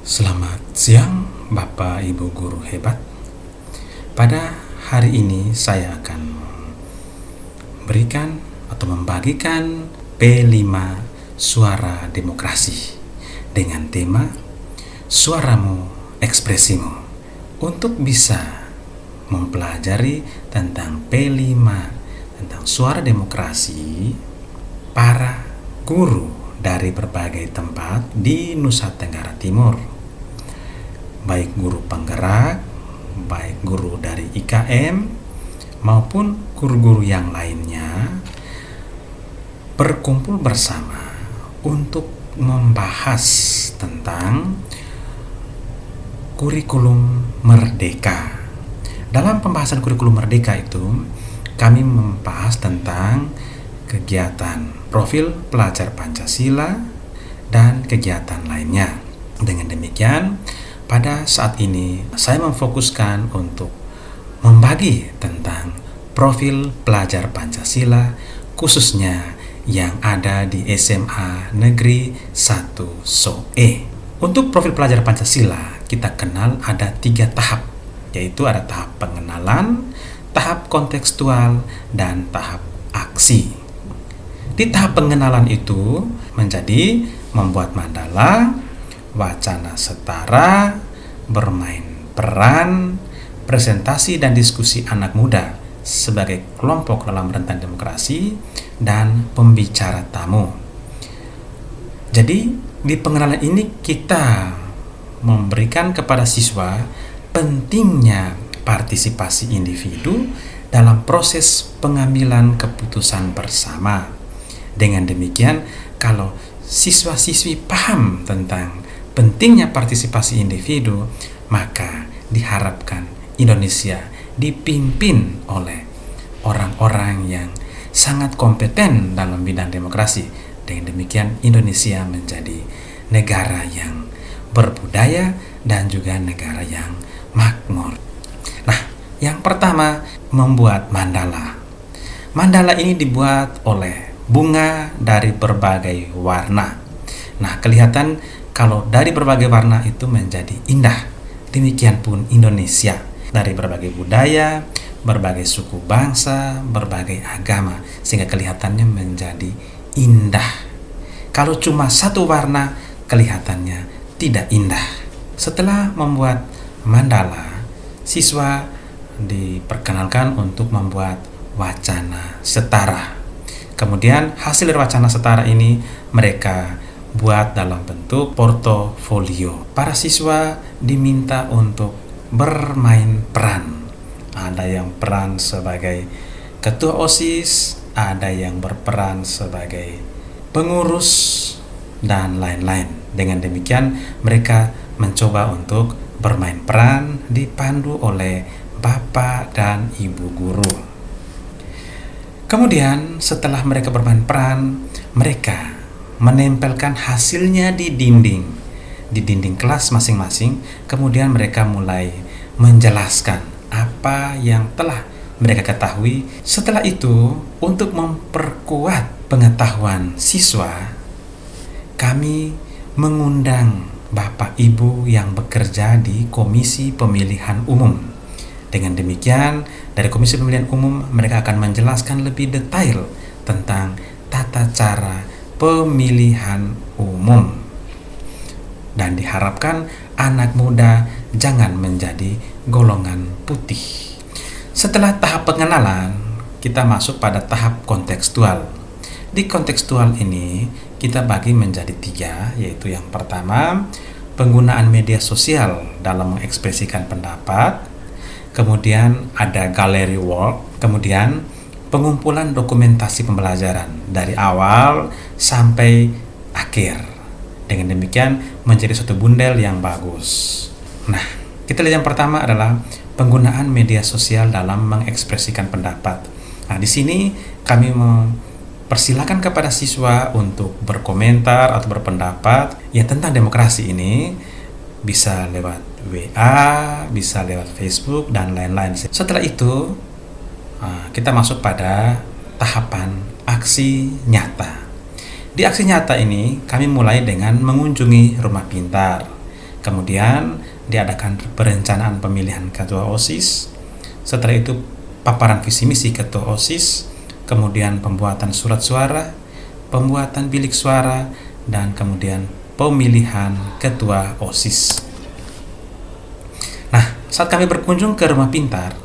Selamat siang, Bapak Ibu guru hebat. Pada hari ini saya akan memberikan atau membagikan P5 Suara Demokrasi dengan tema Suaramu, Ekspresimu. Untuk bisa mempelajari tentang P5 tentang suara demokrasi, para guru dari berbagai tempat di Nusa Tenggara Timur, baik guru penggerak, baik guru dari IKM maupun guru-guru yang lainnya, berkumpul bersama untuk membahas tentang kurikulum merdeka. Dalam pembahasan kurikulum merdeka itu, kami membahas tentang kegiatan profil pelajar Pancasila dan kegiatan lainnya. Dengan demikian, pada saat ini saya memfokuskan untuk membagi tentang profil pelajar Pancasila, khususnya yang ada di SMA Negeri 1 SOE. Untuk profil pelajar Pancasila, kita kenal ada 3 tahap, yaitu ada tahap pengenalan, tahap kontekstual, dan tahap aksi. Di tahap pengenalan itu menjadi membuat mandala, wacana setara, bermain peran, presentasi dan diskusi anak muda sebagai kelompok dalam rentan demokrasi, dan pembicara tamu. Jadi di pengenalan ini kita memberikan kepada siswa pentingnya partisipasi individu dalam proses pengambilan keputusan bersama. Dengan demikian, kalau siswa-siswi paham tentang pentingnya partisipasi individu, maka diharapkan Indonesia dipimpin oleh orang-orang yang sangat kompeten dalam bidang demokrasi. Dengan demikian, Indonesia menjadi negara yang berbudaya dan juga negara yang makmur. Nah, yang pertama, membuat mandala. Mandala ini dibuat oleh bunga dari berbagai warna. Nah, kelihatan kalau dari berbagai warna itu menjadi indah. Demikian pun Indonesia, dari berbagai budaya, berbagai suku bangsa, berbagai agama, sehingga kelihatannya menjadi indah. Kalau cuma satu warna, kelihatannya tidak indah. Setelah membuat mandala, siswa diperkenalkan untuk membuat wacana setara. Kemudian hasil dari wacana setara ini mereka buat dalam bentuk portofolio. Para siswa diminta untuk bermain peran. Ada yang peran sebagai ketua OSIS, ada yang berperan sebagai pengurus, dan lain-lain. Dengan demikian mereka mencoba untuk bermain peran dipandu oleh Bapak dan Ibu guru. Kemudian setelah mereka bermain peran, mereka menempelkan hasilnya di dinding kelas masing-masing. Kemudian mereka mulai menjelaskan apa yang telah mereka ketahui. Setelah itu, untuk memperkuat pengetahuan siswa, kami mengundang Bapak Ibu yang bekerja di Komisi Pemilihan Umum. Dengan demikian, dari Komisi Pemilihan Umum mereka akan menjelaskan lebih detail tentang tata cara pemilihan umum. Dan diharapkan anak muda jangan menjadi golongan putih. Setelah tahap pengenalan, kita masuk pada tahap kontekstual. Di kontekstual ini kita bagi menjadi 3, yaitu yang pertama, penggunaan media sosial dalam mengekspresikan pendapat. Kemudian ada gallery work, kemudian pengumpulan dokumentasi pembelajaran dari awal sampai akhir. Dengan demikian menjadi suatu bundel yang bagus. Nah, kita lihat yang pertama adalah penggunaan media sosial dalam mengekspresikan pendapat. Nah, di sini kami mempersilakan kepada siswa untuk berkomentar atau berpendapat ya tentang demokrasi ini, bisa lewat WA, bisa lewat Facebook, dan lain-lain. Setelah itu, kita masuk pada tahapan aksi nyata. Di aksi nyata ini, kami mulai dengan mengunjungi rumah pintar. Kemudian diadakan perencanaan pemilihan ketua OSIS. Setelah itu paparan visi misi ketua OSIS, kemudian pembuatan surat suara, pembuatan bilik suara, dan kemudian pemilihan ketua OSIS. Nah, saat kami berkunjung ke Rumah Pintar,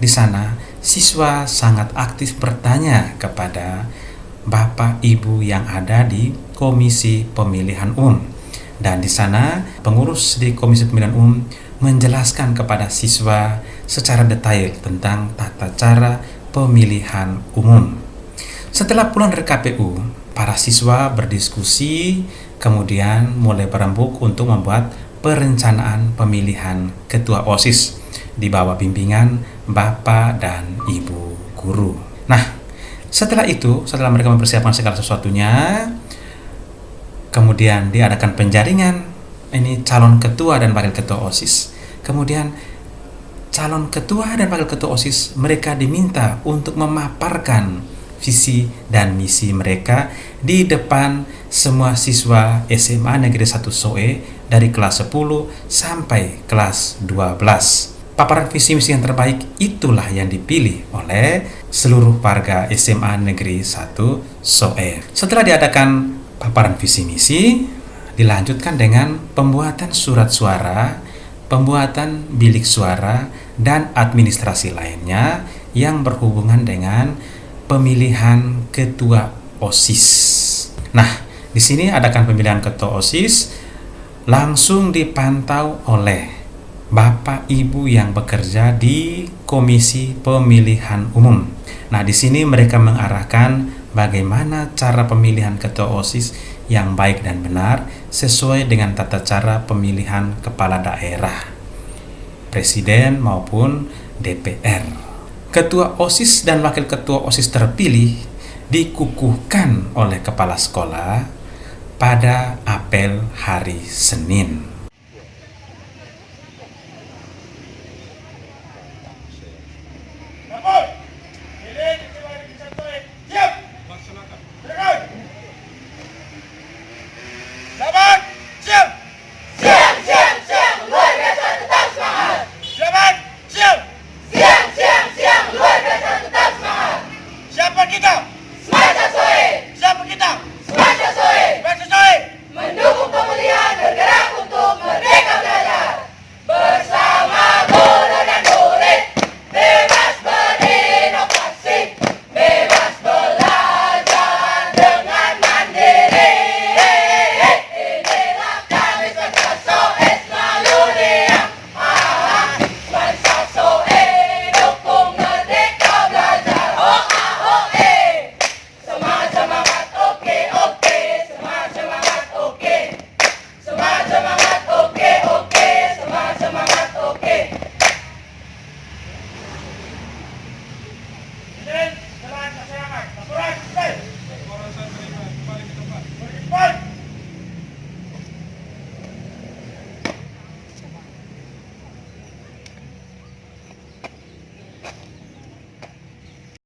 di sana siswa sangat aktif bertanya kepada Bapak Ibu yang ada di Komisi Pemilihan Umum. Dan di sana pengurus di Komisi Pemilihan Umum menjelaskan kepada siswa secara detail tentang tata cara pemilihan umum. Setelah pulang dari KPU, para siswa berdiskusi, kemudian mulai berembuk untuk membuat perencanaan pemilihan ketua OSIS di bawah bimbingan Bapak dan Ibu guru. Nah, setelah mereka mempersiapkan segala sesuatunya, kemudian diadakan penjaringan ini calon ketua dan wakil ketua OSIS. Kemudian calon ketua dan wakil ketua OSIS mereka diminta untuk memaparkan visi dan misi mereka di depan semua siswa SMA Negeri 1 SOE dari kelas 10 sampai kelas 12. Paparan visi misi yang terbaik itulah yang dipilih oleh seluruh warga SMA Negeri 1 SOE. Setelah diadakan paparan visi misi, dilanjutkan dengan pembuatan surat suara, pembuatan bilik suara, dan administrasi lainnya yang berhubungan dengan pemilihan ketua OSIS. Nah, di sini adakan pemilihan ketua OSIS langsung dipantau oleh Bapak Ibu yang bekerja di Komisi Pemilihan Umum. Nah, di sini mereka mengarahkan bagaimana cara pemilihan ketua OSIS yang baik dan benar sesuai dengan tata cara pemilihan kepala daerah, presiden maupun DPR. Ketua OSIS dan wakil ketua OSIS terpilih dikukuhkan oleh kepala sekolah pada apel hari Senin. Semangat, oke.